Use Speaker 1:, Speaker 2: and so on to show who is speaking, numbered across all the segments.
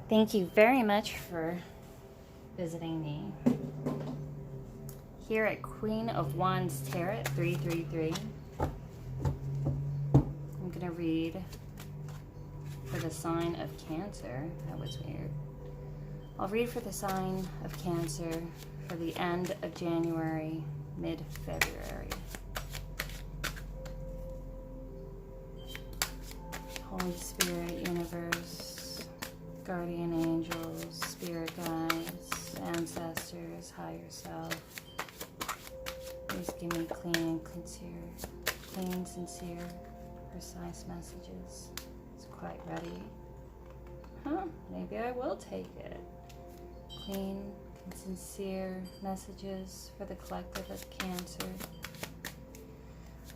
Speaker 1: Thank you very much for visiting me here at Queen of Wands Tarot 333. I'm going to read for the sign of Cancer. That was weird. I'll read for the sign of Cancer for the end of January, mid-February. Holy Spirit, Universe, Guardian Angels, Spirit Guides, Ancestors, Higher Self, please give me clean, sincere, precise messages. It's quite ready. Maybe I will take it. Clean, sincere messages for the collective of Cancer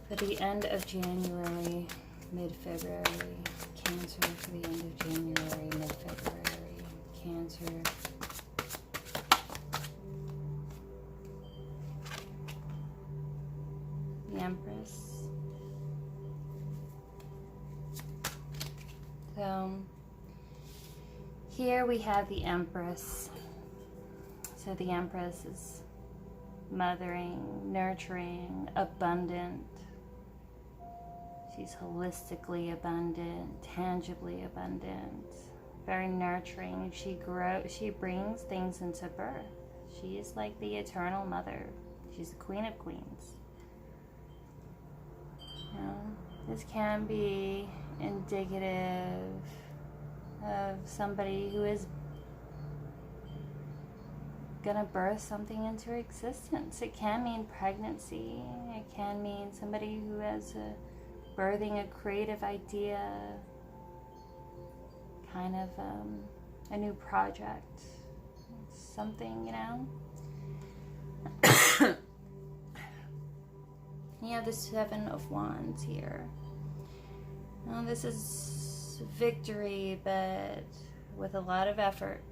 Speaker 1: for the end of January, mid-February. Cancer for the end of January, mid-February. Cancer. The Empress. So here we have the Empress. So the Empress is mothering, nurturing, abundant. She's holistically abundant, tangibly abundant, very nurturing. She brings things into birth. She is like the eternal mother. She's the Queen of Queens. This can be indicative of somebody who is gonna birth something into existence. It can mean pregnancy. It can mean somebody who has birthing a creative idea, kind of a new project, something, You have the Seven of Wands here. Now, this is victory, but with a lot of effort,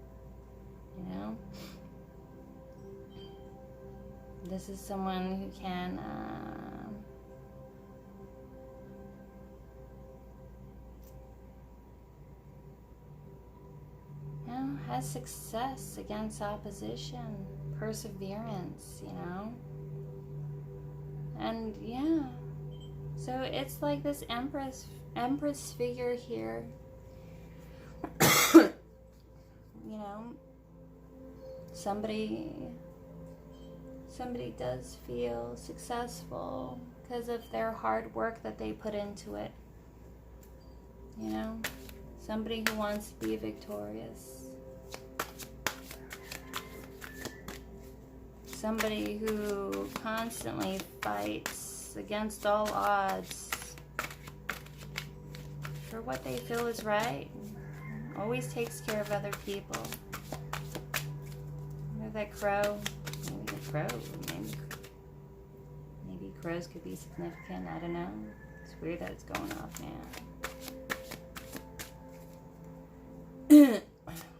Speaker 1: This is someone who can has success against opposition, perseverance, And so it's like this Empress figure here. Somebody does feel successful because of their hard work that they put into it. Somebody who wants to be victorious. Somebody who constantly fights against all odds for what they feel is right. Always takes care of other people. That crow. Maybe the crow. Maybe crows could be significant. I don't know. It's weird that it's going off now.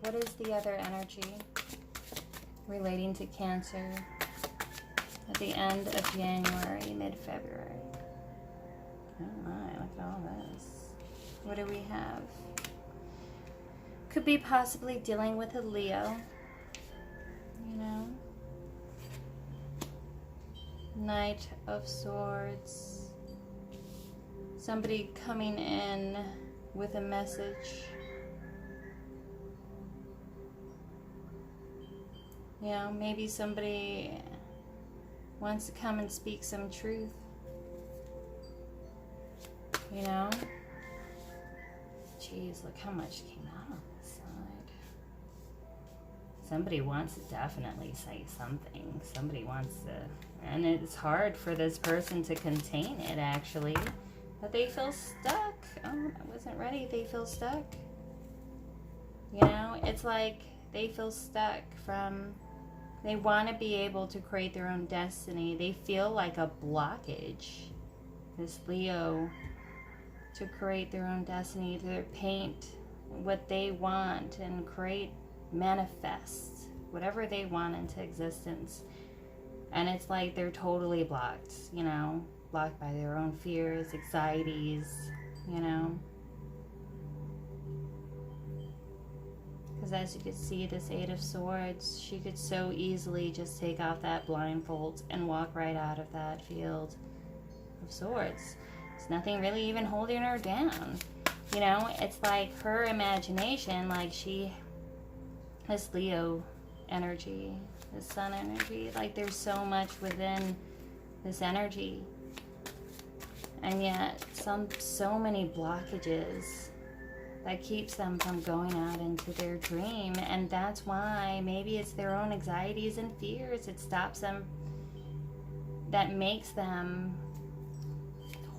Speaker 1: What is the other energy relating to Cancer at the end of January, mid-February? Oh my, look at all this. What do we have? Could be possibly dealing with a Leo. Knight of Swords. Somebody coming in with a message. Maybe somebody wants to come and speak some truth. Jeez, look how much came out on this side. Somebody wants to definitely say something. Somebody wants to, and it's hard for this person to contain it, actually. But they feel stuck. Oh, I wasn't ready. They feel stuck. It's like they feel stuck from, they want to be able to create their own destiny. They feel like a blockage, this Leo, to create their own destiny, to paint what they want and create, manifest whatever they want into existence. And it's like they're totally blocked, blocked by their own fears, anxieties, Because as you could see, this Eight of Swords, she could so easily just take off that blindfold and walk right out of that field of swords. There's nothing really even holding her down. You know, it's like her imagination, like this Leo energy, this sun energy, like there's so much within this energy. And yet, so many blockages that keeps them from going out into their dream. And that's why maybe it's their own anxieties and fears. It stops them, that makes them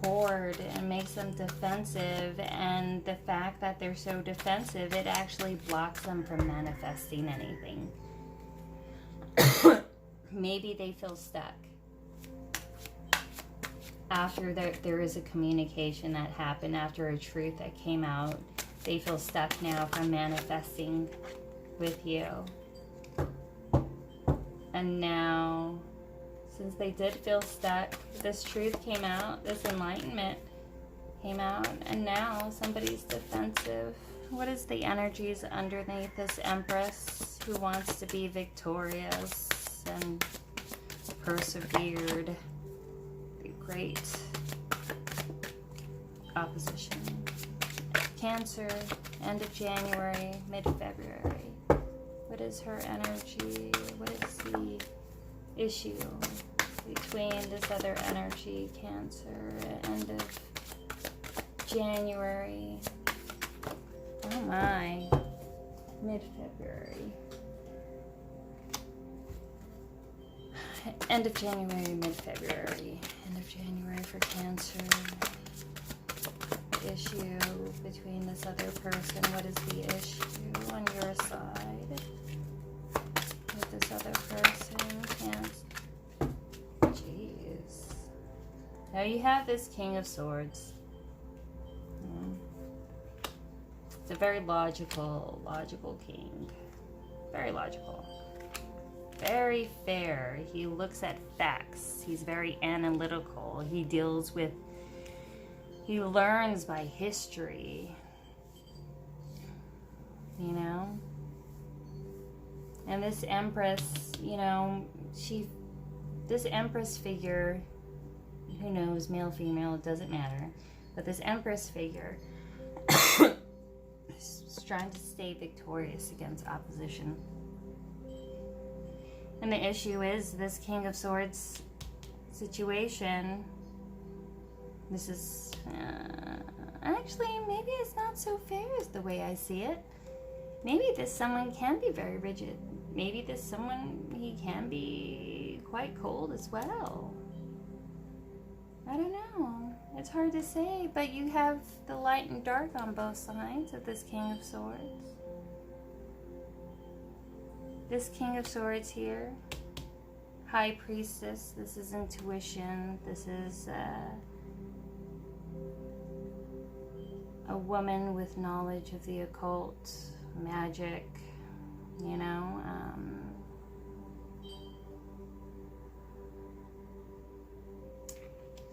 Speaker 1: hoard and makes them defensive. And the fact that they're so defensive, it actually blocks them from manifesting anything. Maybe they feel stuck. After there is a communication that happened, after a truth that came out, they feel stuck now from manifesting with you. And now, since they did feel stuck, this truth came out, this enlightenment came out, and now somebody's defensive. What is the energies underneath this Empress who wants to be victorious and persevered? Great opposition. Cancer, end of January, mid-February. What is her energy? What is the issue between this other energy, Cancer, end of January? Oh my, mid-February. End of January, mid-February. End of January for Cancer. The issue between this other person. What is the issue on your side with this other person? Cancer. Jeez. Now you have this King of Swords. It's a very logical king. Very logical. Very fair. He looks at facts. He's very analytical. He learns by history. You know? And this Empress, you know, this Empress figure, who knows, male, female, it doesn't matter. But this Empress figure is trying to stay victorious against opposition. And the issue is this King of Swords situation. This is actually, maybe it's not so fair as the way I see it. Maybe this someone can be very rigid. Maybe this someone, he can be quite cold as well. I don't know. It's hard to say, but you have the light and dark on both sides of this King of Swords. This King of Swords here, High Priestess, this is intuition, this is a woman with knowledge of the occult, magic, you know.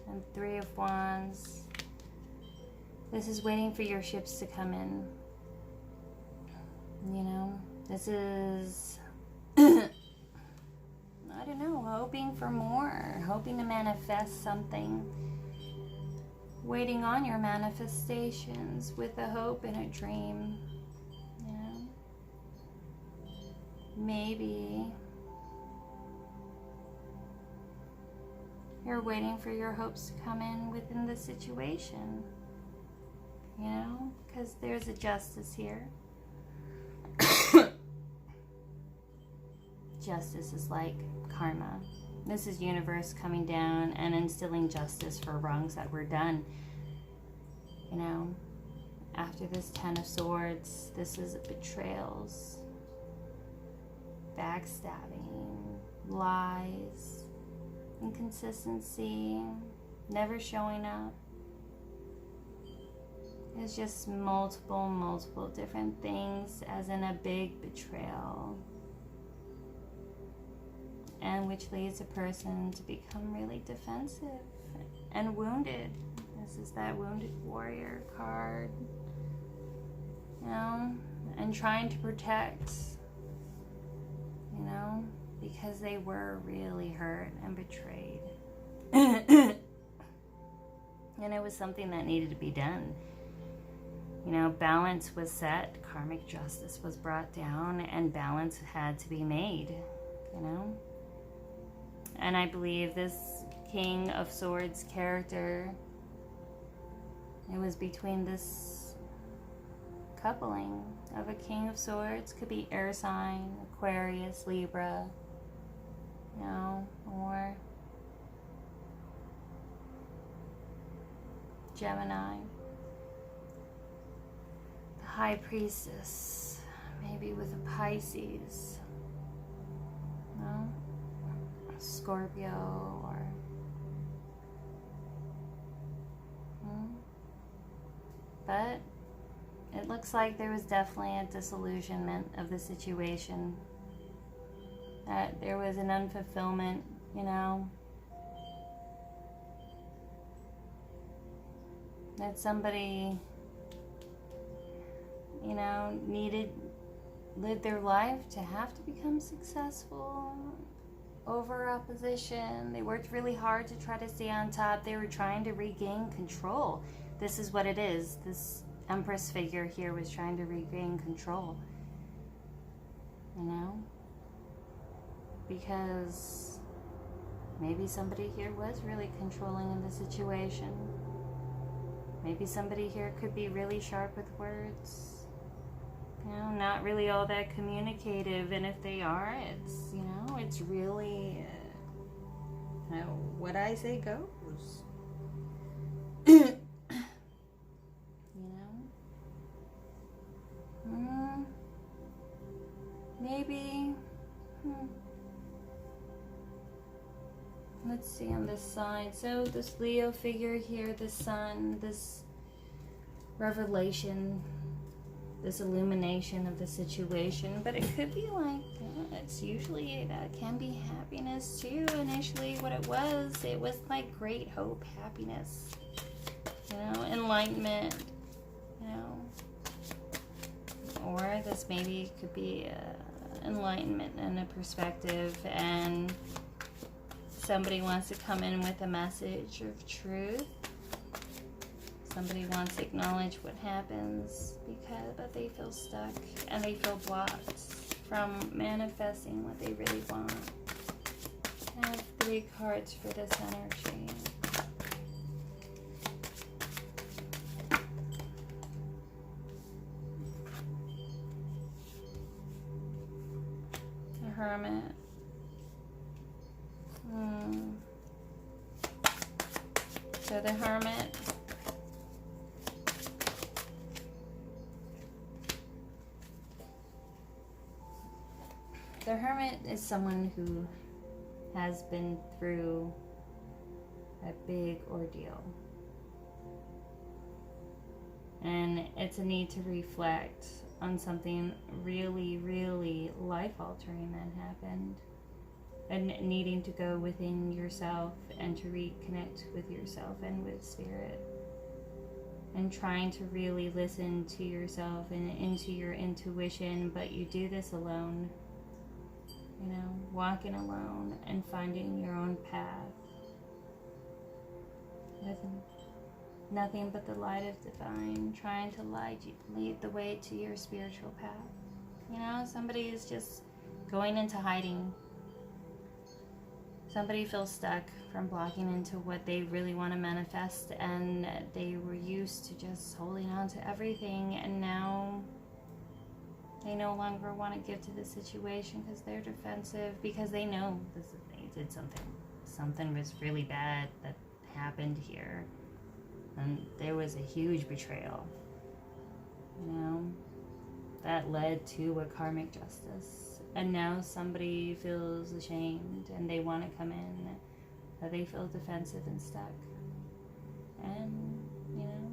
Speaker 1: And Three of Wands, this is waiting for your ships to come in, you know. This is I don't know, hoping for more, hoping to manifest something, waiting on your manifestations with a hope and a dream, you know. Maybe you're waiting for your hopes to come in within the situation, you know, because there's a justice here. Justice is like karma. This is universe coming down and instilling justice for wrongs that were done. You know, after this Ten of Swords, this is betrayals, backstabbing, lies, inconsistency, never showing up. It's just multiple different things, as in a big betrayal. And which leads a person to become really defensive and wounded. This is that wounded warrior card. You know? And and trying to protect, you know, because they were really hurt and betrayed. And it was something that needed to be done. You know, balance was set, karmic justice was brought down, and balance had to be made, you know? And I believe this King of Swords character, it was between this coupling of a King of Swords, could be air sign, Aquarius, Libra, you know, or Gemini. The High Priestess, maybe with a Pisces, no? Scorpio, or but it looks like there was definitely a disillusionment of the situation, that there was an unfulfillment, you know, that somebody, you know, lived their life to have to become successful over opposition. They worked really hard to try to stay on top. They were trying to regain control. This is what it is. This Empress figure here was trying to regain control, you know, because maybe somebody here was really controlling in the situation. Maybe somebody here could be really sharp with words, you know, not really all that communicative, and if they are, it's, you know, it's really, you know, what I say goes. Maybe, let's see on this side. So this Leo figure here, the sun, this revelation, this illumination of the situation, but it could be like, it's usually, that can be happiness too. Initially what it was like great hope, happiness, you know, enlightenment, you know, or this maybe could be enlightenment and a perspective, and somebody wants to come in with a message of truth. Somebody wants to acknowledge what happens, but they feel stuck and they feel blocked from manifesting what they really want. I have 3 cards for this energy. The Hermit. So the Hermit, is someone who has been through a big ordeal. And it's a need to reflect on something really, really life-altering that happened. And needing to go within yourself and to reconnect with yourself and with spirit. And trying to really listen to yourself and into your intuition, but you do this alone. You know, walking alone and finding your own path. With nothing but the light of divine, trying to lead the way to your spiritual path. You know, somebody is just going into hiding. Somebody feels stuck from blocking into what they really want to manifest, and they were used to just holding on to everything, and now they no longer want to give to the situation because they're defensive, because they know they did something was really bad that happened here, and there was a huge betrayal, you know, that led to a karmic justice. And now somebody feels ashamed and they want to come in, but they feel defensive and stuck. And, you know,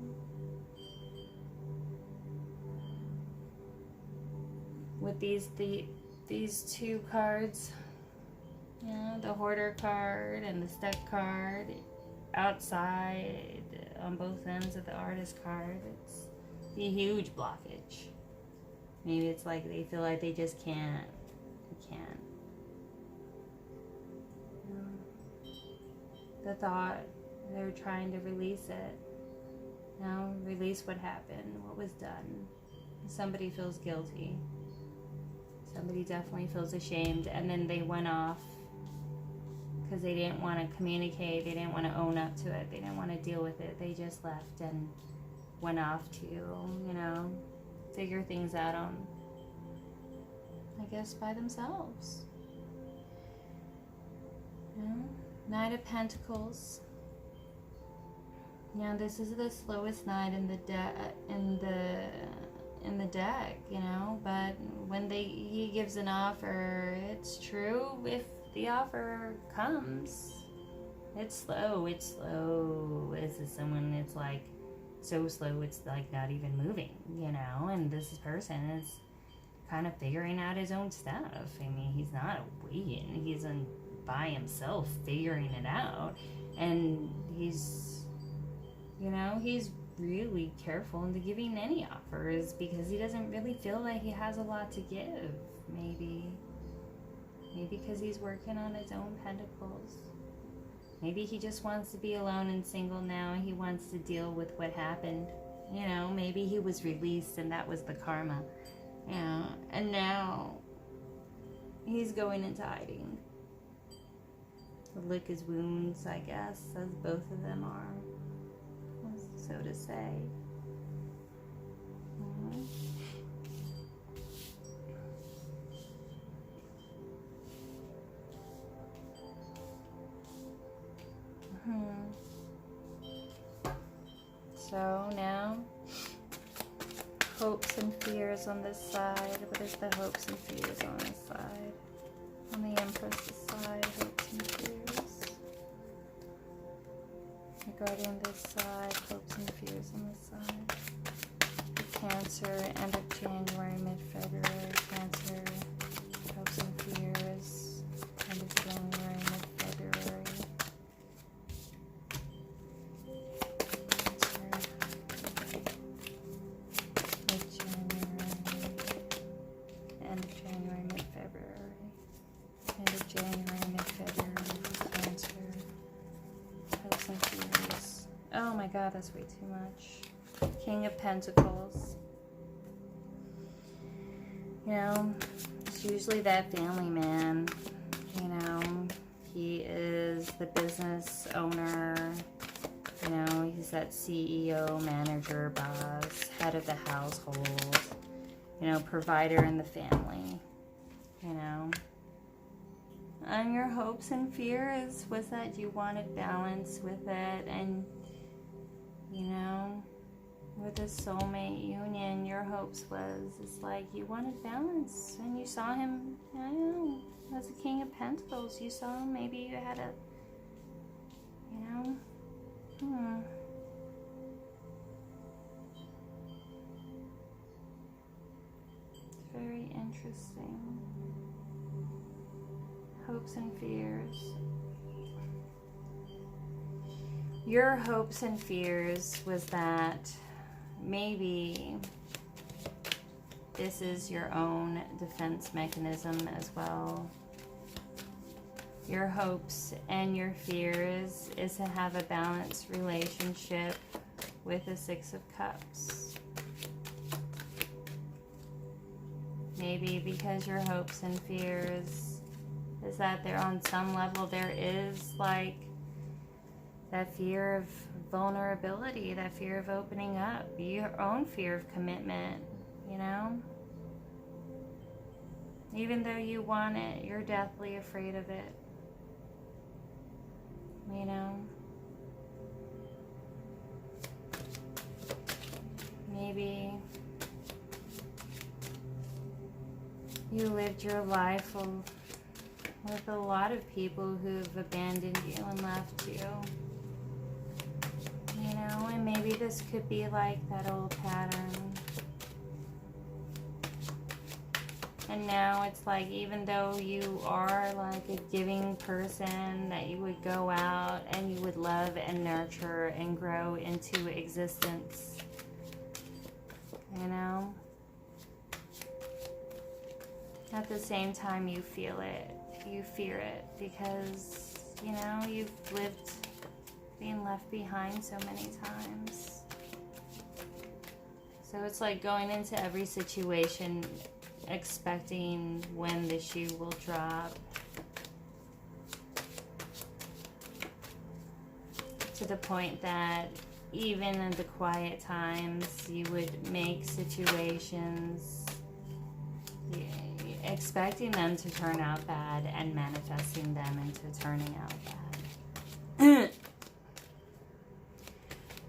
Speaker 1: with these 2 cards, you know, the Hoarder card and the Stuck card, outside on both ends of the Artist card, it's a huge blockage. Maybe it's like they feel like they just can't. They can't. The thought, they're trying to release it. Release what happened, what was done. Somebody feels guilty. Somebody definitely feels ashamed, and then they went off because they didn't want to communicate, they didn't want to own up to it, they didn't want to deal with it. They just left and went off to, figure things out on, I guess, by themselves. Knight of Pentacles. This is the slowest knight in the deck, but when he gives an offer, it's true. If the offer comes, it's slow. This is someone that's like so slow it's like not even moving, and this person is kind of figuring out his own stuff. I mean, he's not waiting, he's by himself figuring it out, and he's really careful into giving any offers because he doesn't really feel like he has a lot to give. Maybe because he's working on his own pentacles. Maybe he just wants to be alone and single now. He wants to deal with what happened. Maybe he was released and that was the karma. And now he's going into hiding. Lick his wounds, I guess, as both of them are, so to say. So now, hopes and fears on this side. What is the hopes and fears on this side? On the Empress's side, hopes and fears. Regarding this side, hopes and fears on this side. Cancer, end of January, mid-February. Cancer, hopes and fears, end of January, mid-February. Oh my god, that's way too much. King of Pentacles. It's usually that family man. He is the business owner. He's that CEO, manager, boss, head of the household. Provider in the family. And your hopes and fears was that you wanted balance with it, and with the soulmate union, your hopes was, it's like you wanted balance, and you saw him, as a King of Pentacles. You saw him, maybe you had a, It's very interesting. Hopes and fears. Your hopes and fears was that maybe this is your own defense mechanism as well. Your hopes and your fears is to have a balanced relationship with the Six of Cups. Maybe because your hopes and fears is that there, on some level, there is like that fear of vulnerability, that fear of opening up, your own fear of commitment, Even though you want it, you're deathly afraid of it, Maybe you lived your life with a lot of people who've abandoned you and left you. And maybe this could be like that old pattern. And now it's like, even though you are like a giving person, that you would go out and you would love and nurture and grow into existence. At the same time, you feel it. You fear it because, you know, you've lived being left behind so many times. So it's like going into every situation expecting when the shoe will drop. To the point that even in the quiet times, you would make situations expecting them to turn out bad and manifesting them into turning out bad.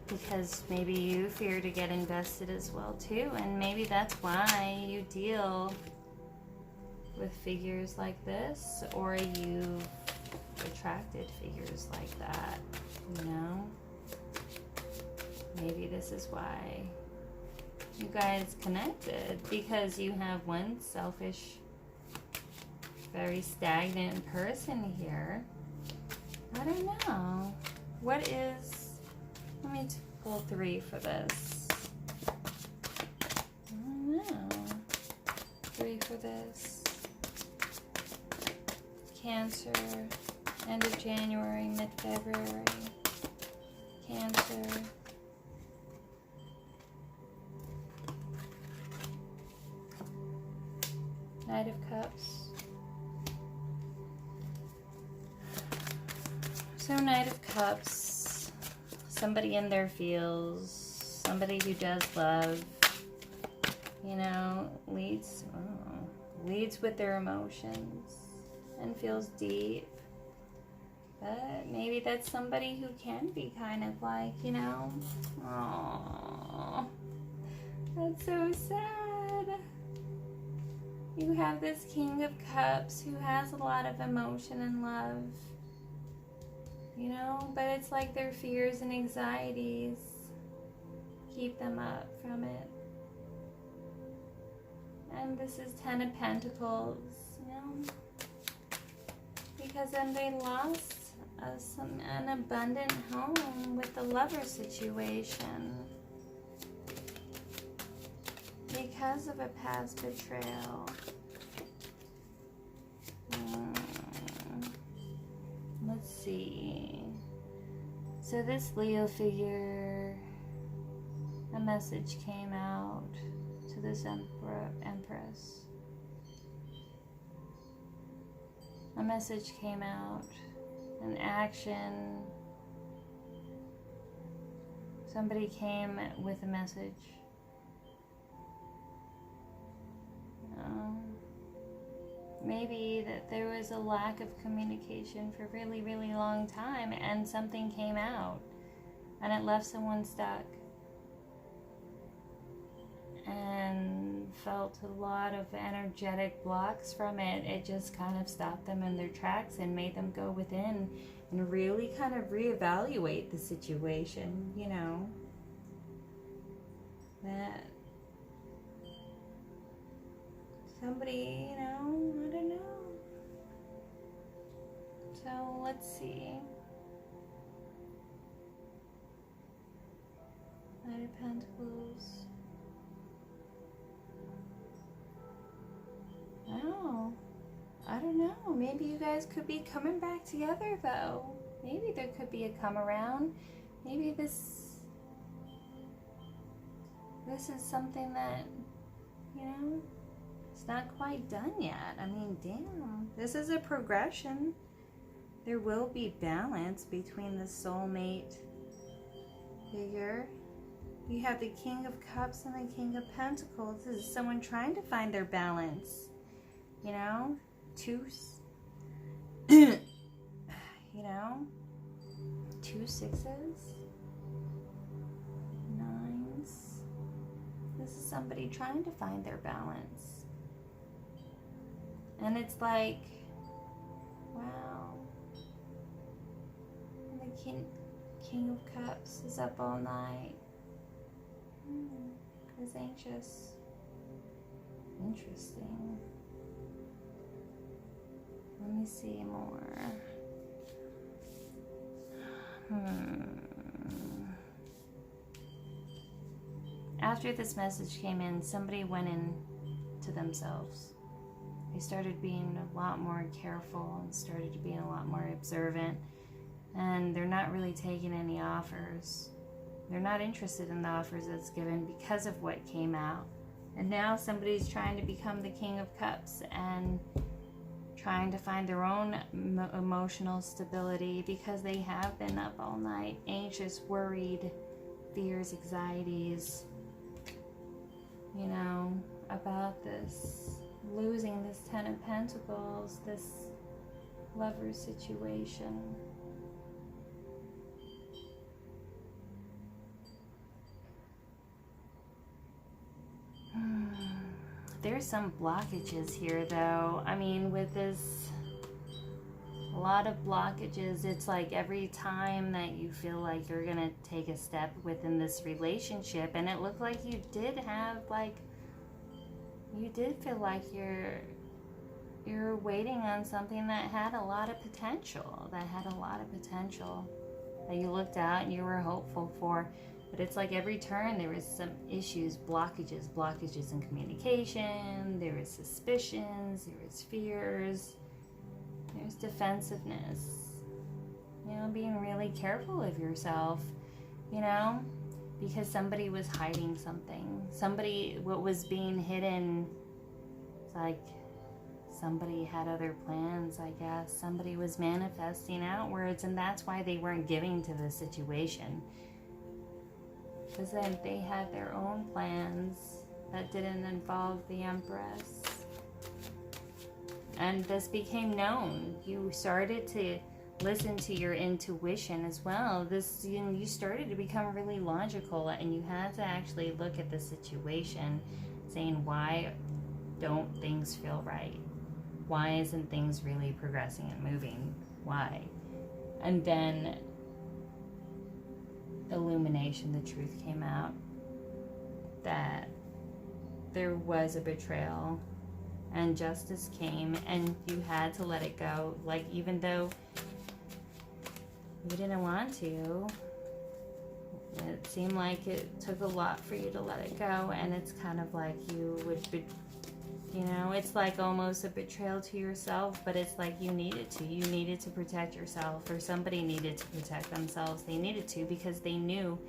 Speaker 1: Because maybe you fear to get invested as well too, and maybe that's why you deal with figures like this, or you've attracted figures like that, you know? Maybe this is why you guys connected, because you have one selfish, very stagnant person here. I don't know. What is... Let me pull 3 for this. I don't know. 3 for this. Cancer, end of January, mid-February. Cancer. Knight of Cups. So Knight of Cups, somebody in their feels, somebody who does love, you know, leads with their emotions and feels deep. But maybe that's somebody who can be kind of like, you know, aww, that's so sad. You have this King of Cups who has a lot of emotion and love, you know, but it's like their fears and anxieties keep them up from it. And this is 10 of Pentacles, you know, because then they lost an abundant home with the lover situation because of a past betrayal. Let's see. So this Leo figure, a message came out to this Empress. A message came out, an action. Somebody came with a message. Maybe that there was a lack of communication for a really, really long time, and something came out and it left someone stuck and felt a lot of energetic blocks from it. It just kind of stopped them in their tracks and made them go within and really kind of reevaluate the situation, you know. That somebody, you know, I don't know. So let's see. Knight of Pentacles. Oh, I don't know. Maybe you guys could be coming back together though. Maybe there could be a come around. Maybe this is something that, you know, it's not quite done yet. I mean, damn. This is a progression. There will be balance between the soulmate figure. You have the King of Cups and the King of Pentacles. This is someone trying to find their balance. You know? You know? 2 6s. 9s. This is somebody trying to find their balance. And it's like, wow. And the King of Cups is up all night. Is anxious. Interesting. Let me see more. After this message came in, somebody went in to themselves. They started being a lot more careful and started being a lot more observant. And they're not really taking any offers. They're not interested in the offers that's given because of what came out. And now somebody's trying to become the King of Cups and trying to find their own emotional stability because they have been up all night, anxious, worried, fears, anxieties, about this, losing this Ten of Pentacles, this lover situation. There's some blockages here, though. I mean, with this, a lot of blockages. It's like every time that you feel like you're gonna take a step within this relationship, and it looked like you did have, you did feel like you're waiting on something that had a lot of potential, that you looked out and you were hopeful for. But it's like every turn there was some issues, blockages in communication, there was suspicions, there was fears, there's defensiveness, being really careful of yourself, because somebody was hiding something. What was being hidden, it's like somebody had other plans, I guess. Somebody was manifesting outwards, and that's why they weren't giving to the situation. Because then they had their own plans that didn't involve the Empress. And this became known. You started to listen to your intuition as well. You started to become really logical, and you had to actually look at the situation, saying, why don't things feel right? Why isn't things really progressing and moving? Why? And then illumination, the truth came out that there was a betrayal, and justice came, and you had to let it go. Like, even though you didn't want to, it seemed like it took a lot for you to let it go. And it's kind of like you would be, it's like almost a betrayal to yourself, but it's like you needed to protect yourself, or somebody needed to protect themselves. They needed to, because they knew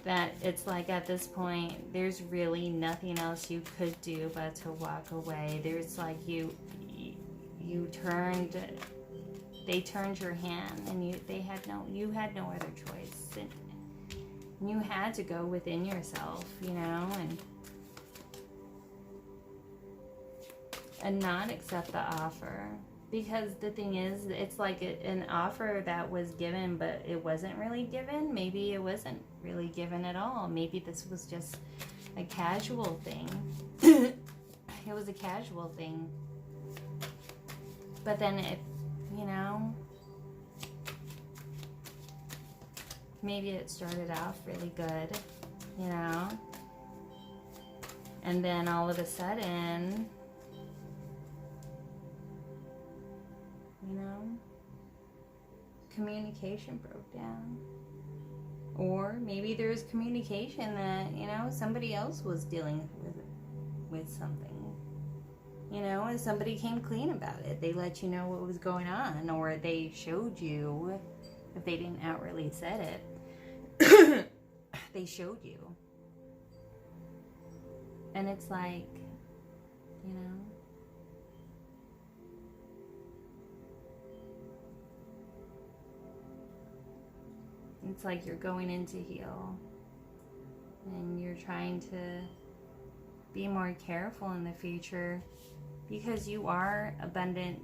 Speaker 1: that it's like at this point there's really nothing else you could do but to walk away. There's like they turned your hand, and you had no other choice, and you had to go within yourself, and not accept the offer. Because the thing is, it's like an offer that was given, but it wasn't really given. Maybe it wasn't really given at all. Maybe this was just a casual thing. It was a casual thing. But then maybe it started off really good, and then all of a sudden, communication broke down. Or maybe there's communication that, somebody else was dealing with something, and somebody came clean about it. They let you know what was going on, or they showed you, if they didn't outwardly said it, they showed you. And it's like, it's like you're going in to heal, and you're trying to be more careful in the future, because you are abundant,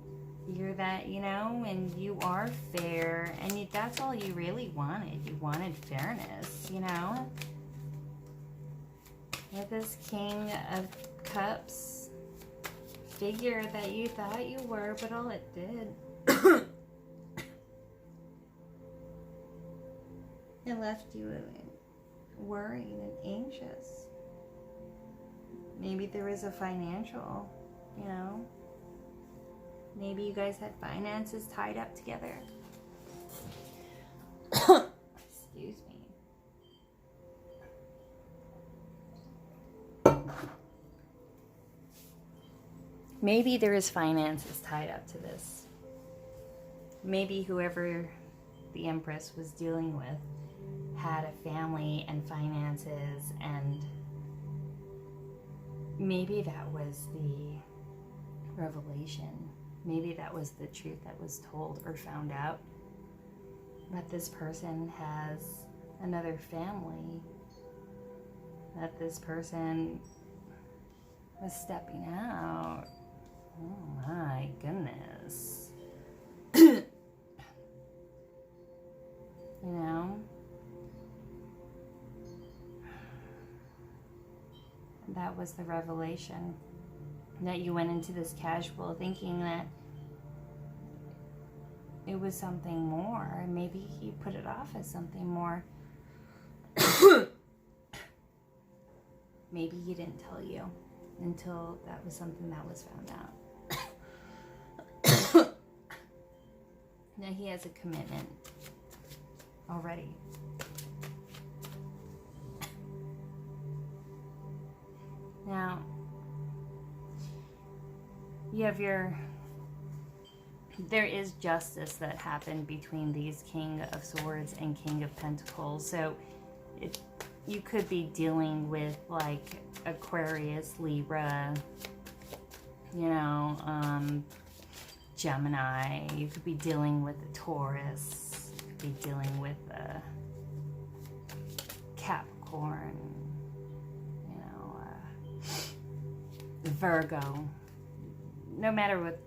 Speaker 1: you're that, and you are fair, and that's all you really wanted. You wanted fairness, with this King of Cups figure that you thought you were, but all it did it left you worried and anxious. Maybe there was a financial, maybe you guys had finances tied up together. Excuse me. Maybe there is finances tied up to this. Maybe whoever the Empress was dealing with had a family and finances, and maybe that was the revelation. Maybe that was the truth that was told or found out. That this person has another family. That this person was stepping out. Oh my goodness. You know? That was the revelation. That you went into this casual thinking that it was something more. Maybe he put it off as something more. Maybe he didn't tell you until that was something that was found out. Now he has a commitment already. Now, you have there is justice that happened between these King of Swords and King of Pentacles. So you could be dealing with like Aquarius, Libra, you know, Gemini. You could be dealing with a Taurus. You could be dealing with a Capricorn, you know, Virgo. No matter what,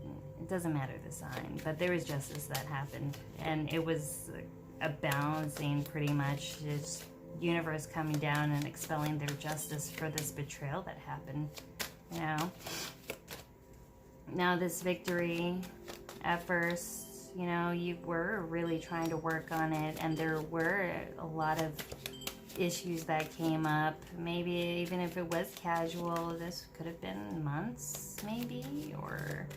Speaker 1: it doesn't matter the sign, but there was justice that happened, and it was a balancing, pretty much, just universe coming down and expelling their justice for this betrayal that happened, you know. Now this victory, at first, you know, you were really trying to work on it, and there were a lot of issues that came up. Maybe even if it was casual, this could have been months, maybe, or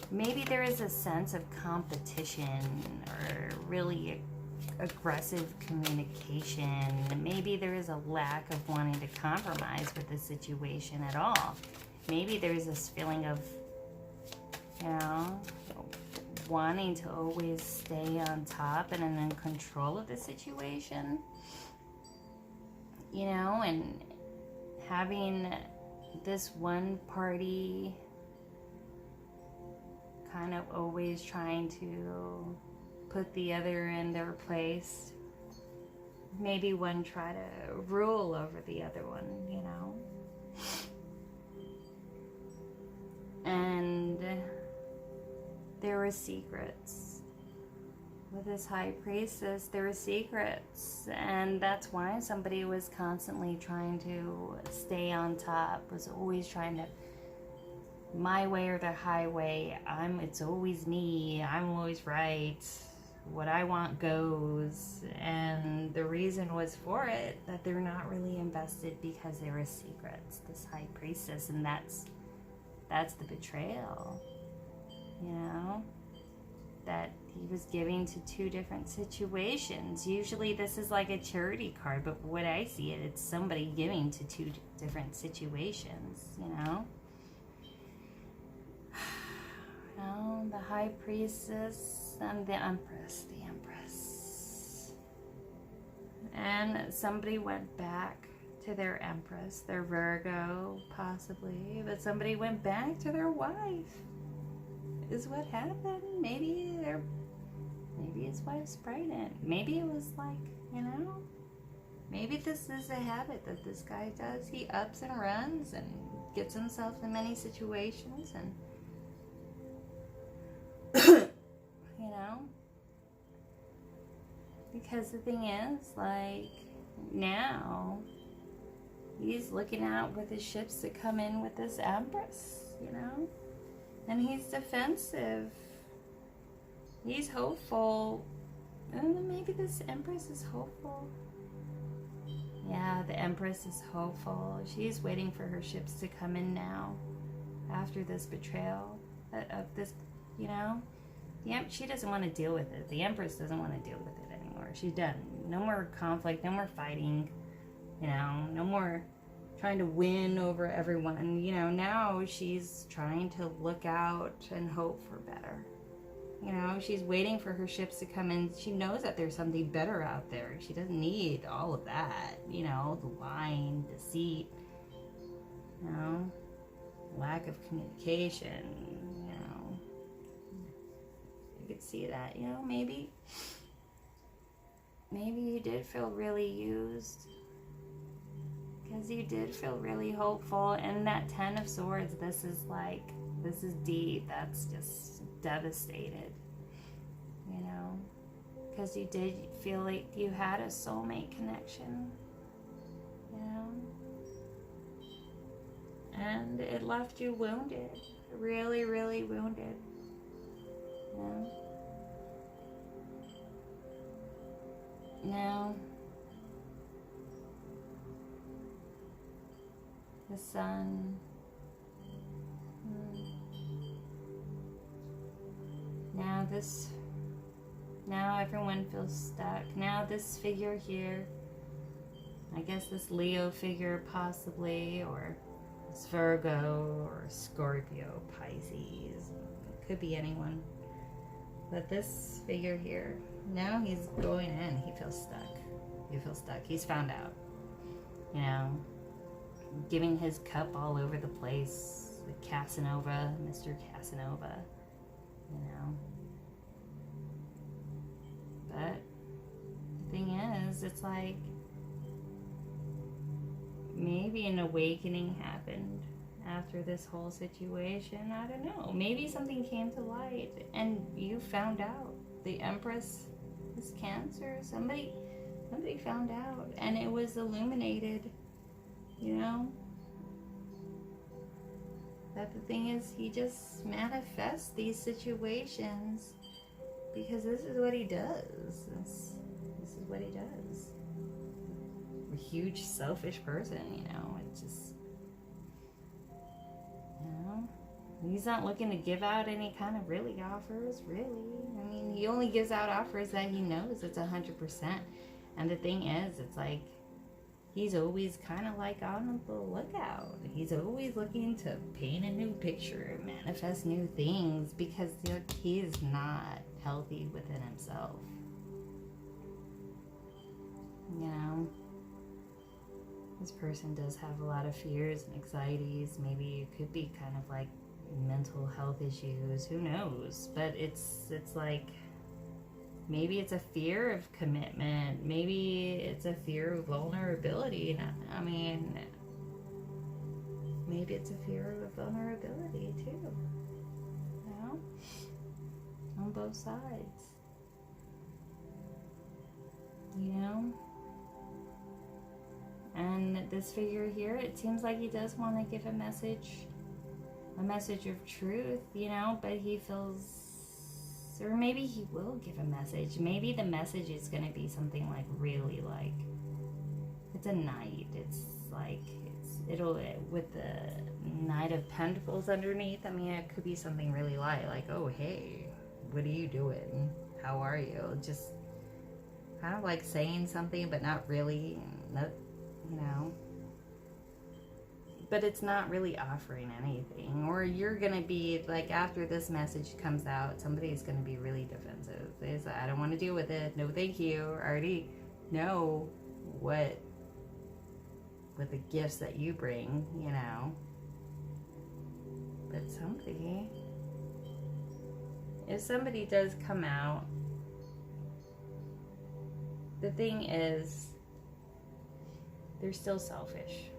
Speaker 1: maybe there is a sense of competition or really aggressive communication. Maybe there is a lack of wanting to compromise with the situation at all. Maybe there's this feeling of, you know, wanting to always stay on top and in control of the situation, you know, and having this one party kind of always trying to put the other in their place. Maybe one try to rule over the other one, you know. And there were secrets. With this High Priestess, there were secrets. And that's why somebody was constantly trying to stay on top, was always trying to, my way or the highway, it's always me, I'm always right, what I want goes. And the reason was for it, that they're not really invested because there were secrets, this High Priestess, and that's the betrayal, you know, that he was giving to two different situations. Usually this is like a charity card, but what I see it's somebody giving to two different situations, you know. Well, the High Priestess and the Empress. And somebody went back to their Empress, their Virgo, possibly, but somebody went back to their wife, is what happened. Maybe his wife's pregnant. Maybe it was like, you know, maybe this is a habit that this guy does. He ups and runs and gets himself in many situations, and you know, because the thing is, like, now he's looking out with his ships to come in with this Empress, you know, and he's defensive, he's hopeful, and maybe this Empress is hopeful. Yeah, the Empress is hopeful. She's waiting for her ships to come in now after this betrayal of this, you know. She doesn't want to deal with it. The Empress doesn't want to deal with it anymore. She's done. No more conflict, no more fighting, you know, no more trying to win over everyone. You know, now she's trying to look out and hope for better. You know, she's waiting for her ships to come in. She knows that there's something better out there. She doesn't need all of that, you know, the lying, deceit, you know, lack of communication, you know. You could see that, you know, maybe you did feel really used. Because you did feel really hopeful. And that Ten of Swords, this is deep. That's just devastated. You know? Because you did feel like you had a soulmate connection. You know? And it left you wounded. Really, really wounded. You know? Now, the sun. Now everyone feels stuck. Now this figure here, I guess this Leo figure possibly, or this Virgo, or Scorpio, Pisces, it could be anyone. But this figure here, now he's going in, he feels stuck. He feels stuck. He's found out. You know, giving his cup all over the place. The Casanova, Mr. Casanova, you know. But the thing is, it's like maybe an awakening happened after this whole situation. I don't know. Maybe something came to light and you found out. The Empress is Cancer. Somebody found out and it was illuminated, you know. That the thing is, he just manifests these situations because this is what he does. This is what he does. A huge selfish person, you know. It's just, you know, he's not looking to give out any kind of really offers, really. I mean, he only gives out offers that he knows it's 100%. And the thing is, it's like, he's always kind of like on the lookout. He's always looking to paint a new picture, manifest new things, because he is not healthy within himself. You know, this person does have a lot of fears and anxieties. Maybe it could be kind of like mental health issues. Who knows? But it's like, maybe it's a fear of commitment. Maybe it's a fear of vulnerability. I mean, maybe it's a fear of vulnerability too. You know? On both sides. You know? And this figure here, it seems like he does want to give a message of truth, you know, but he feels, or maybe he will give a message. Maybe the message is going to be something like really like, it's a knight. It's like, it'll, with the Knight of Pentacles underneath. I mean, it could be something really light, like, oh, hey, what are you doing? How are you? Just kind of like saying something, but not really, not, you know. But it's not really offering anything. Or you're going to be, like, after this message comes out, somebody's going to be really defensive. They say, I don't want to deal with it. No, thank you. I already know what the gifts that you bring, you know. But somebody, if somebody does come out, the thing is, they're still selfish.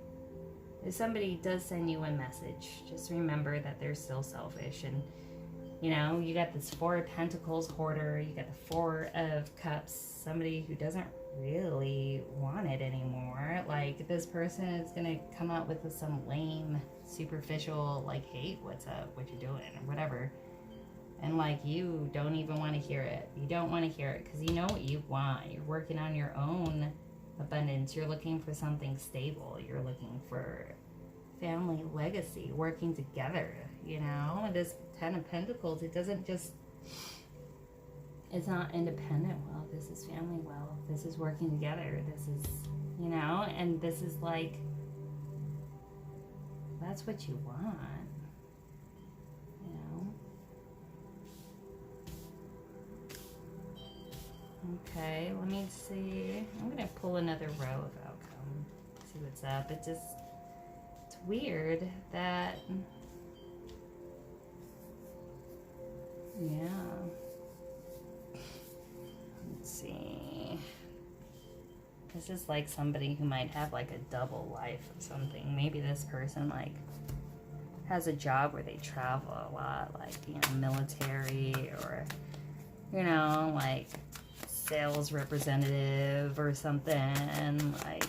Speaker 1: If somebody does send you a message, just remember that they're still selfish. And, you know, you got this Four of Pentacles hoarder, you got the Four of Cups, somebody who doesn't really want it anymore. Like, this person is going to come out with some lame, superficial, like, hey, what's up, what you doing, or whatever. And, like, you don't even want to hear it. You don't want to hear it because you know what you want. You're working on your own abundance. You're looking for something stable. You're looking for family legacy, working together, you know. This Ten of Pentacles, it doesn't just, it's not independent wealth. This is family wealth. This is working together. This is, you know, and this is like, That's what you want. You know? Okay, let me see. I'm going to pull another row of outcome. See what's up. It's weird that... Yeah. Let's see. This is like somebody who might have like a double life or something. Maybe this person like has a job where they travel a lot, like, you know, military, or, you know, like sales representative or something. Like,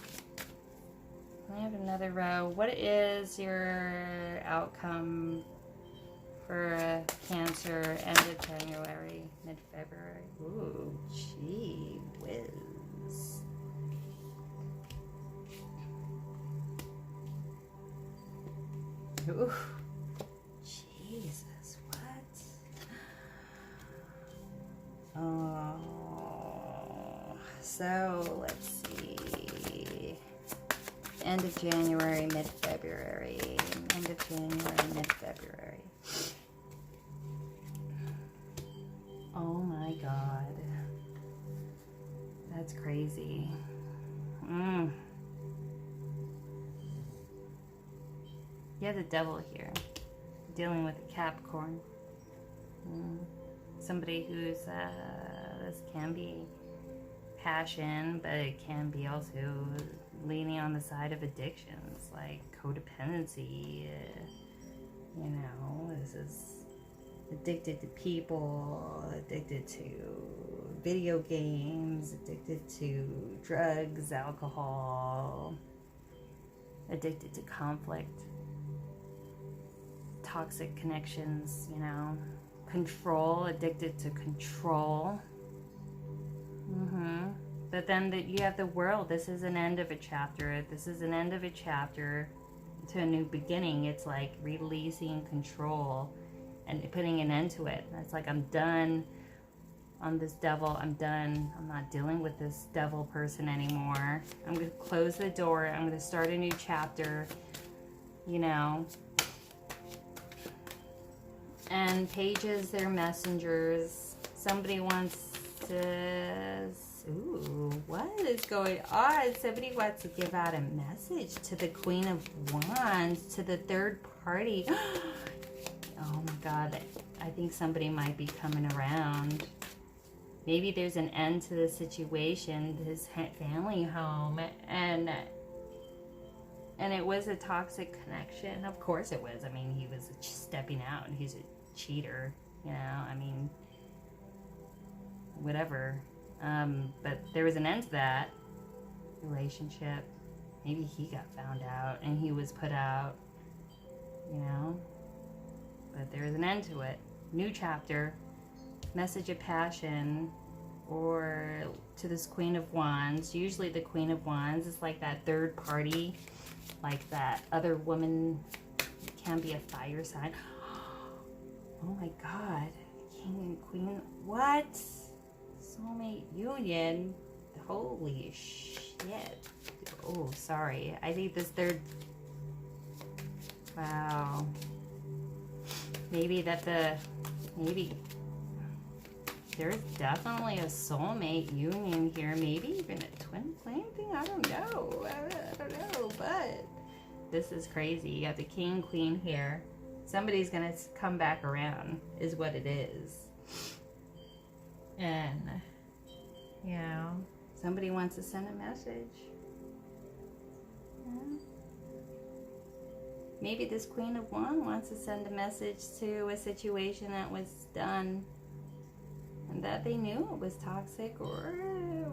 Speaker 1: I have another row. What is your outcome for Cancer end of January, mid-February? Ooh, gee whiz. Ooh, Jesus, what? Oh, so let's see. End of January, mid-February. End of January, mid-February. Oh my God. That's crazy. You have the devil here, dealing with a Capricorn. Somebody who's, this can be passion, but it can be also leaning on the side of addictions, like codependency. You know, this is addicted to people, addicted to video games, addicted to drugs, alcohol, addicted to conflict, toxic connections, you know, control, addicted to control. But then you have the world. This is an end of a chapter. This is an end of a chapter to a new beginning. It's like releasing control and putting an end to it. It's like, I'm done on this devil. I'm done. I'm not dealing with this devil person anymore. I'm going to close the door. I'm going to start a new chapter, you know. And pages, they're messengers. Somebody wants to... Ooh, what is going on? Somebody wants to give out a message to the Queen of Wands, to the third party. Oh my God, I think somebody might be coming around. Maybe there's an end to the situation, this family home, and it was a toxic connection. Of course it was. I mean, he was stepping out, and he's a cheater, you know, I mean, whatever. But there was an end to that relationship. Maybe he got found out and he was put out, you know, but there was an end to it. New chapter, message of passion, or to this Queen of Wands. Usually the Queen of Wands is like that third party, like that other woman. Can be a fire sign. Oh my God, King and Queen, what? Soulmate union, holy shit. Oh, sorry, I think this third, wow, maybe there's definitely a soulmate union here, maybe even a twin flame thing, I don't know, but this is crazy. You got the King, Queen here. Somebody's gonna come back around, is what it is. And, you know, somebody wants to send a message. Yeah. Maybe this Queen of Wands wants to send a message to a situation that was done and that they knew it was toxic, or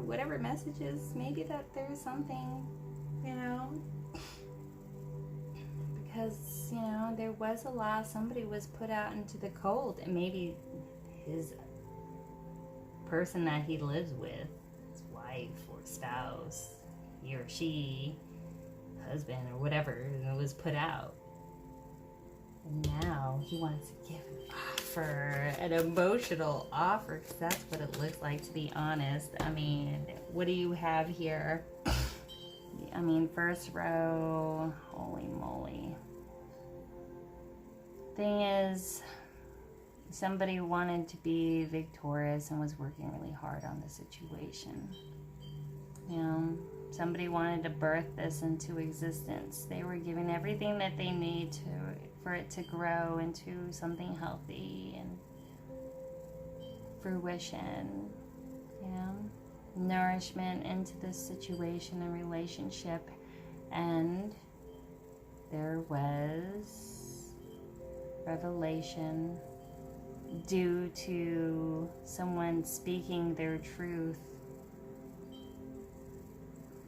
Speaker 1: whatever messages. Maybe that there's something, you know, because, you know, there was a loss. Somebody was put out into the cold, and maybe his person that he lives with, his wife or spouse, he or she, husband or whatever, was put out. And now he wants to give an offer, an emotional offer, because that's what it looks like, to be honest. I mean, what do you have here? I mean, first row, holy moly. Thing is, somebody wanted to be victorious and was working really hard on the situation. You know, somebody wanted to birth this into existence. They were giving everything that they need for it to grow into something healthy and fruition, you know, nourishment into this situation and relationship. And there was revelation due to someone speaking their truth.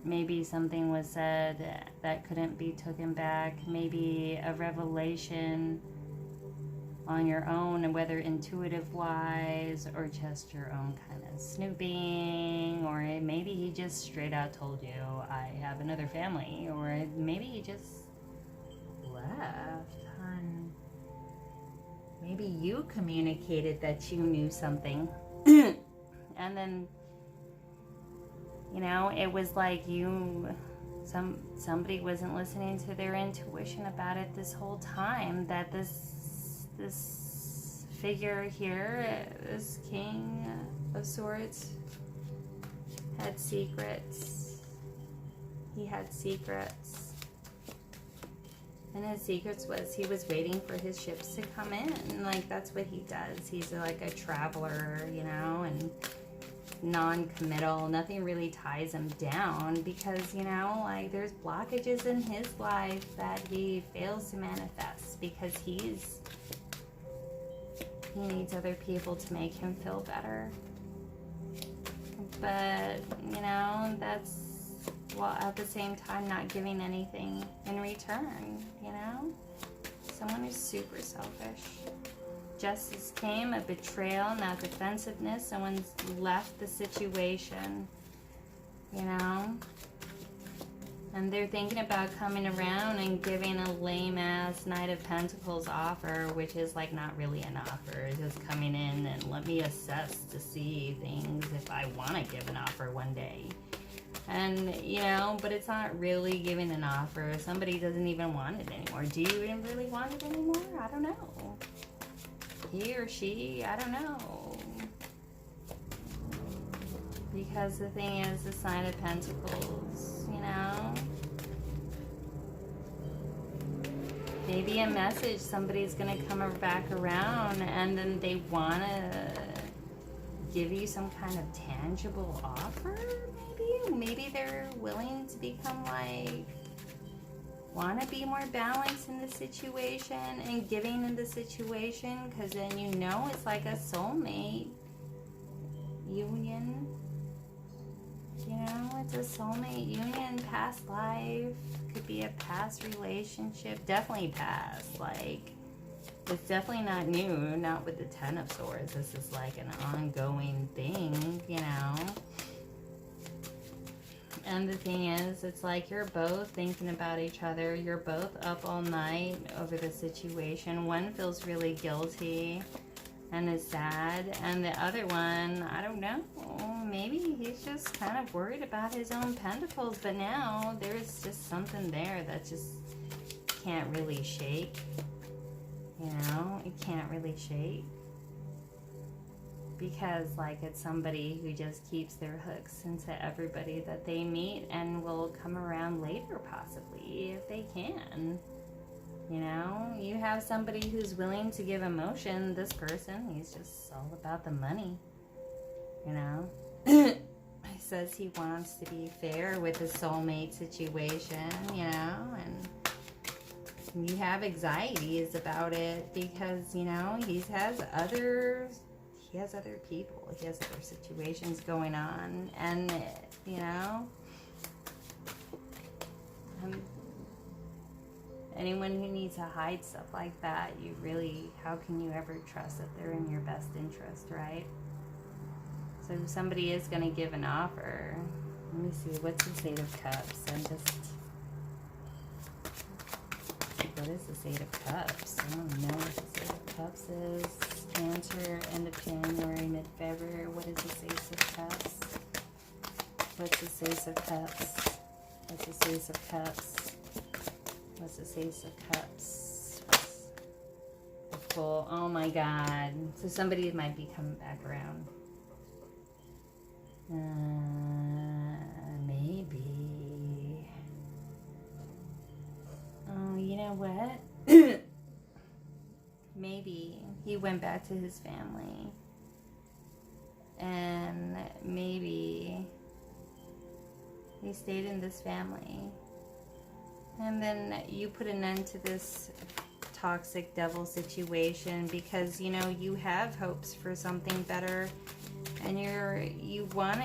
Speaker 1: Maybe something was said that couldn't be taken back. Maybe a revelation on your own, and whether intuitive wise or just your own kind of snooping, or maybe he just straight out told you, I have another family, or maybe he just left. Maybe you communicated that you knew something and then, you know, it was like somebody wasn't listening to their intuition about it this whole time, that this figure here, this King of Swords, had secrets. He had secrets. And his secrets was he was waiting for his ships to come in. Like, that's what he does. He's like a traveler, you know, and non-committal. Nothing really ties him down because, you know, like, there's blockages in his life that he fails to manifest because he needs other people to make him feel better. But, you know, that's, while at the same time not giving anything in return, you know? Someone who's super selfish. Justice came, a betrayal, now defensiveness. Someone's left the situation, you know? And they're thinking about coming around and giving a lame-ass Knight of Pentacles offer, which is like not really an offer. It's just coming in and let me assess to see things if I want to give an offer one day. And, you know, but it's not really giving an offer. Somebody doesn't even want it anymore. Do you even really want it anymore? I don't know. He or she, I don't know. Because the thing is, the Sign of Pentacles, you know? Maybe a message, somebody's going to come back around and then they want to give you some kind of tangible offer, maybe? Maybe they're willing to become like, want to be more balanced in the situation and giving in the situation, because then you know it's like a soulmate union. You know, it's a soulmate union, past life, could be a past relationship, definitely past, like, it's definitely not new, not with the Ten of Swords. This is like an ongoing thing, you know. And the thing is, it's like you're both thinking about each other. You're both up all night over the situation. One feels really guilty and is sad. And the other one, I don't know, maybe he's just kind of worried about his own pentacles. But now there's just something there that just can't really shake. You know, it can't really shake. Because, like, it's somebody who just keeps their hooks into everybody that they meet and will come around later, possibly, if they can. You know, you have somebody who's willing to give emotion. This person, he's just all about the money. You know? He says he wants to be fair with his soulmate situation, you know, and you have anxieties about it because, you know, he has other people, he has other situations going on, and, you know, anyone who needs to hide stuff like that, you really, how can you ever trust that they're in your best interest, right? So somebody is going to give an offer. Let me see, what's the Eight of Cups? What is the Eight of Cups? I don't know what the Eight of Cups is. Cancer, end of January, mid-February. What is the Ace of Cups? What's the Ace of Cups? What's the Ace of Cups? What's the Ace of Cups? cool. Oh my God. So somebody might be coming back around. Maybe. Oh, you know what? Maybe he went back to his family. And maybe he stayed in this family. And then you put an end to this toxic devil situation because, you know, you have hopes for something better. And you want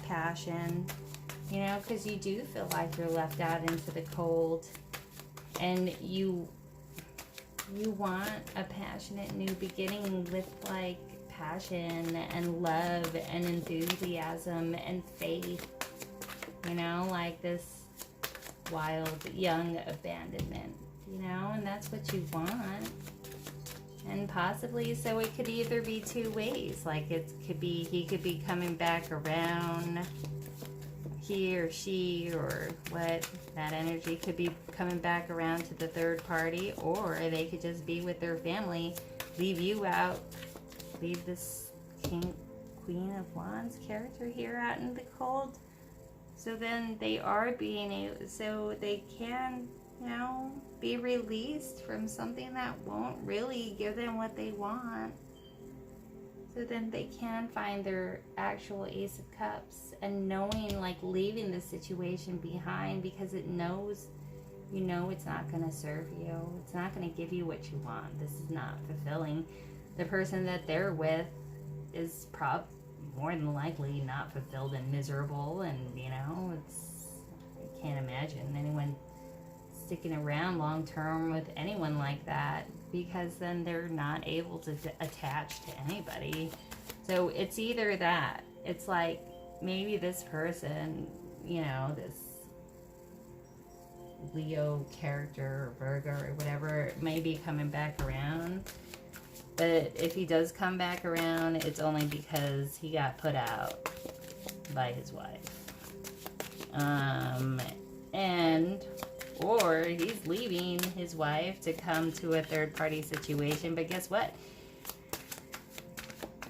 Speaker 1: passion, you know, because you do feel like you're left out into the cold. And you want a passionate new beginning with, like, passion and love and enthusiasm and faith, you know, like this wild young abandonment, you know, and that's what you want. And possibly, so it could either be two ways, like it could be he could be coming back around, he or she or what, that energy could be coming back around to the third party, or they could just be with their family, leave you out, leave this Queen of Wands character here out in the cold. So then they are being able, so they can, you know, be released from something that won't really give them what they want. So then they can find their actual Ace of Cups, and knowing, like, leaving the situation behind because it knows, you know, it's not going to serve you. It's not going to give you what you want. This is not fulfilling. The person that they're with is more than likely not fulfilled and miserable, and, you know, I can't imagine anyone sticking around long term with anyone like that, because then they're not able to attach to anybody. So it's either that, it's like maybe this person, you know, this Leo character or Virgo or whatever, may be coming back around. But if he does come back around, it's only because he got put out by his wife. Or he's leaving his wife to come to a third party situation. But guess what?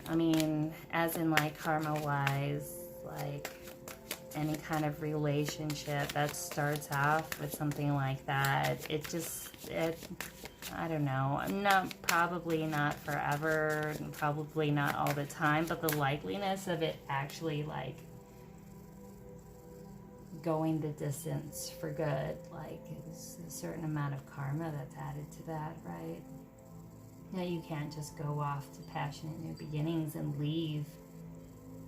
Speaker 1: I mean, as in, like, karma wise, like any kind of relationship that starts off with something like that, I don't know. Probably not forever, and probably not all the time, but the likeliness of it actually, like, going the distance for good, like, it's a certain amount of karma that's added to that, right? Now, you can't just go off to passionate new beginnings and leave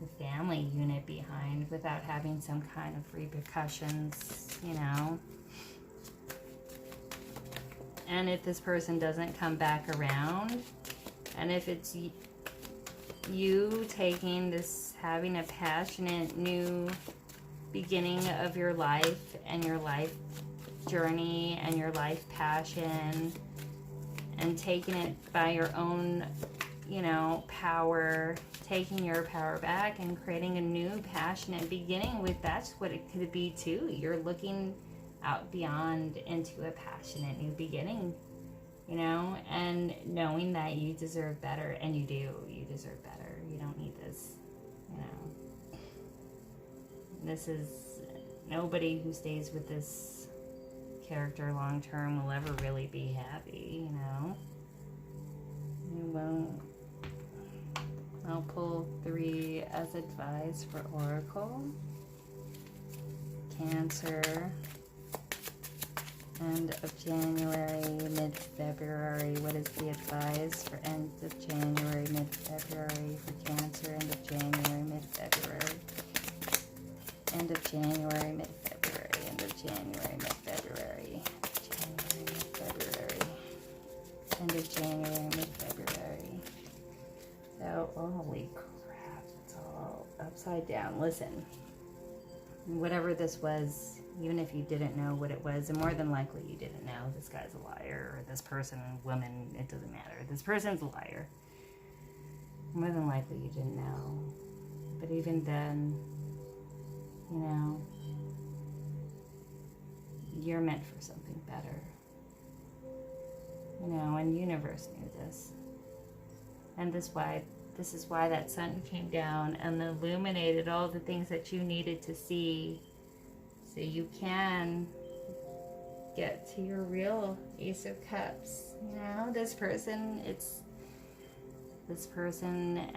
Speaker 1: the family unit behind without having some kind of repercussions, you know? And if this person doesn't come back around, and if it's you taking this, having a passionate new beginning of your life and your life journey and your life passion, and taking it by your own, you know, power, taking your power back and creating a new passionate beginning with, that's what it could be too. You're looking out beyond into a passionate new beginning, you know, and knowing that you deserve better, and you do, you deserve better. You don't need this, you know. This is, nobody who stays with this character long term will ever really be happy, you know. You won't. I'll pull 3 as advised for Oracle. Cancer, end of January, mid-February. What is the advice for end of January, mid-February for Cancer? End of January, mid-February. End of January, mid-February. End of January, mid-February. January, mid-February. End of January, mid-February. So, holy crap, it's all upside down. Listen, whatever this was, even if you didn't know what it was, and more than likely you didn't know, this guy's a liar, or this person, woman, it doesn't matter. This person's a liar. More than likely you didn't know. But even then, you know, you're meant for something better. You know, and universe knew this. And this is why that sun came down and illuminated all the things that you needed to see, so you can get to your real Ace of Cups. You know, this person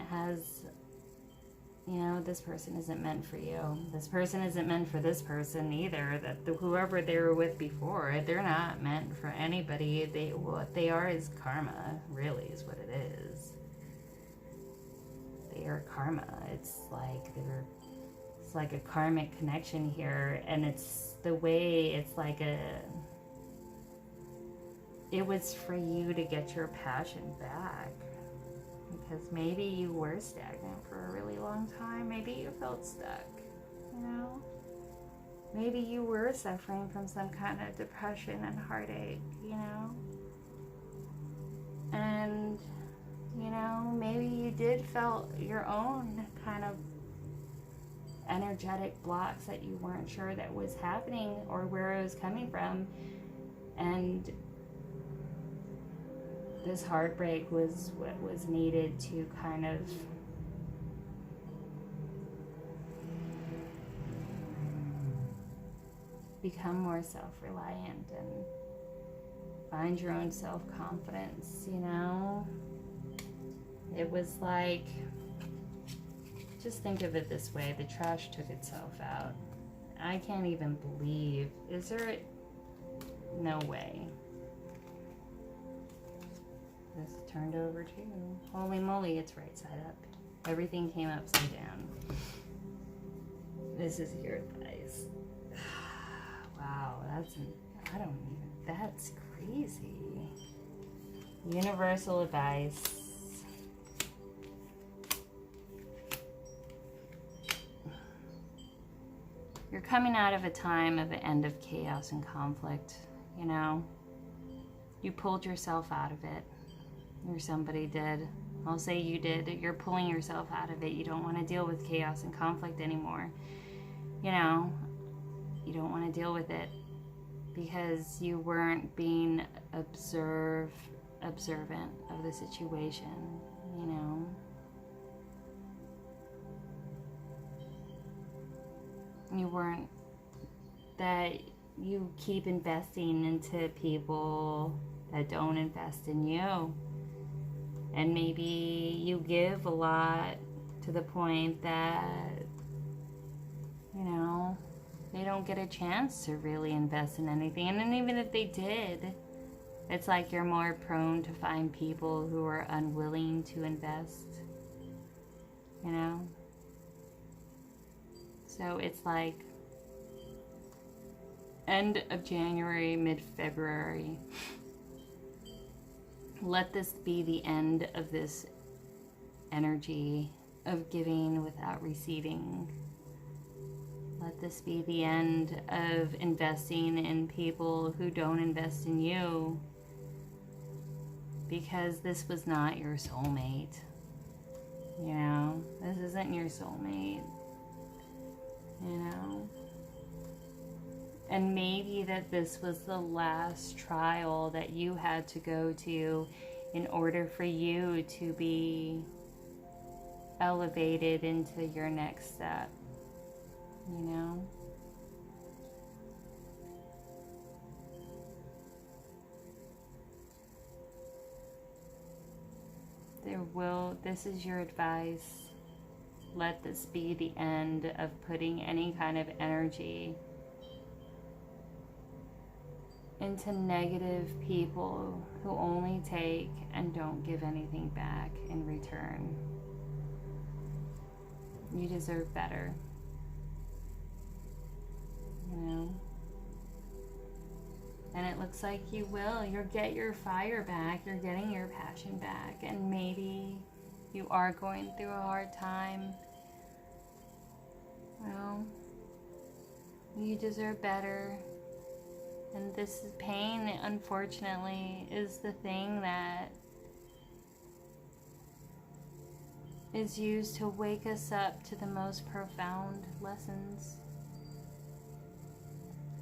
Speaker 1: has, you know, this person isn't meant for you. This person isn't meant for this person either. Whoever they were with before, they're not meant for anybody. What they are is karma, really, is what it is. They are karma. It's like a karmic connection here, and it's the way, it's like it was for you to get your passion back, because maybe you were stagnant for a really long time. Maybe you felt stuck, you know? Maybe you were suffering from some kind of depression and heartache, you know? And, you know, maybe you did felt your own kind of energetic blocks that you weren't sure that was happening or where it was coming from. And this heartbreak was what was needed to kind of become more self-reliant and find your own self-confidence, you know? It was like, just think of it this way, the trash took itself out. I can't even believe, is there, no way. This turned over too. Holy moly, it's right side up. Everything came upside down. This is your advice. Wow, that's crazy. Universal advice. You're coming out of a time of the end of chaos and conflict, you know? You pulled yourself out of it. Or somebody did. I'll say you did. You're pulling yourself out of it. You don't want to deal with chaos and conflict anymore. You know, you don't want to deal with it because you weren't being observant of the situation, you know. You weren't, that you keep investing into people that don't invest in you. And maybe you give a lot to the point that, you know, they don't get a chance to really invest in anything. And then even if they did, it's like you're more prone to find people who are unwilling to invest, you know? So it's like end of January, mid-February. Let this be the end of this energy of giving without receiving. Let this be the end of investing in people who don't invest in you, because this was not your soulmate. You know, this isn't your soulmate. You know? And maybe that this was the last trial that you had to go to in order for you to be elevated into your next step, you know? This is your advice. Let this be the end of putting any kind of energy into negative people who only take and don't give anything back in return. You deserve better. You know? And it looks like you will. You'll get your fire back. You're getting your passion back. And maybe you are going through a hard time. Well, you deserve better. And this pain, unfortunately, is the thing that is used to wake us up to the most profound lessons.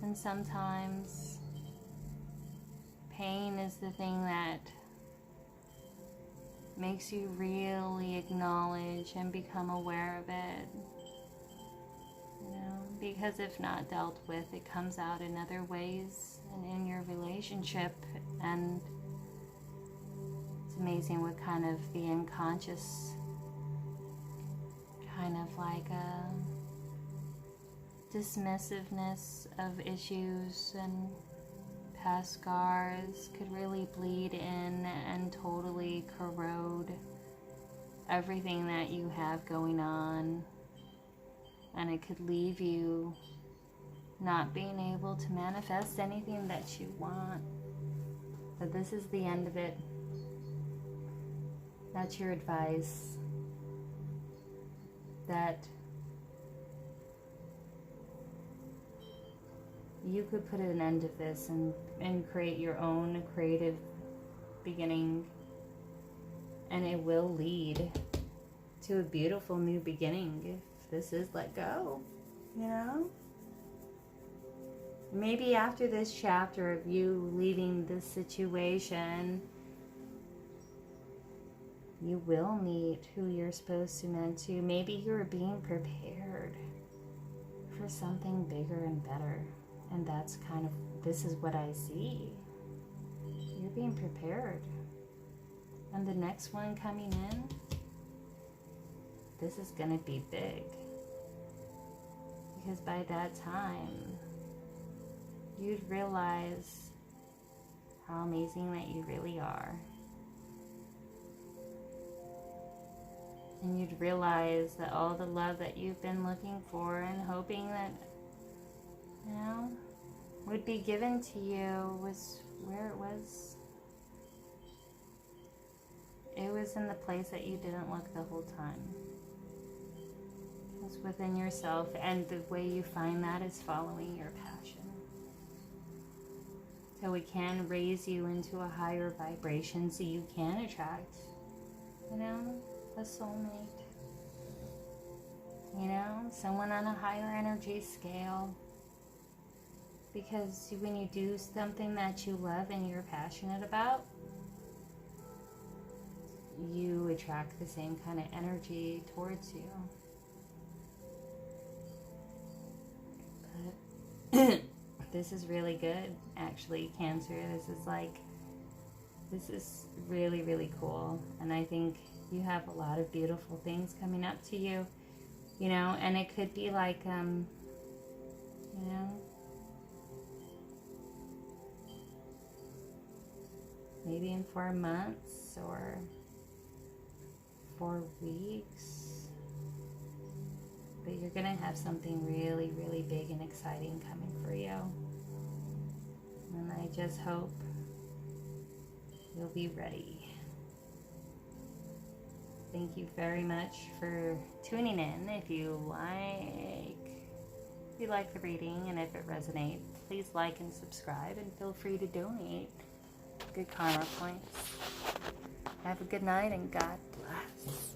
Speaker 1: And sometimes pain is the thing that makes you really acknowledge and become aware of it. You know, because if not dealt with, it comes out in other ways and in your relationship. And it's amazing what kind of the unconscious kind of like a dismissiveness of issues and past scars could really bleed in and totally corrode everything that you have going on, and it could leave you not being able to manifest anything that you want. But this is the end of it. That's your advice. That you could put an end to this and create your own creative beginning, and it will lead to a beautiful new beginning if this is let go, you know? Maybe after this chapter of you leaving this situation, you will meet who you're supposed to meant to. Maybe you're being prepared for something bigger and better. And that's kind of, this is what I see. You're being prepared. And the next one coming in, this is going to be big. Because by that time, you'd realize how amazing that you really are. And you'd realize that all the love that you've been looking for and hoping that, you know, would be given to you was where it was. It was in the place that you didn't look the whole time. It was within yourself, and the way you find that is following your passion. So we can raise you into a higher vibration so you can attract, you know, a soulmate. You know, someone on a higher energy scale. Because when you do something that you love and you're passionate about, you attract the same kind of energy towards you. But this is really good, actually, Cancer. This is really, really cool. And I think you have a lot of beautiful things coming up to you, you know, and it could be like, you know, maybe in 4 months or 4 weeks. But you're going to have something really, really big and exciting coming for you. And I just hope you'll be ready. Thank you very much for tuning in. If you like the reading and if it resonates, please like and subscribe, and feel free to donate good karma points. Have a good night and God bless.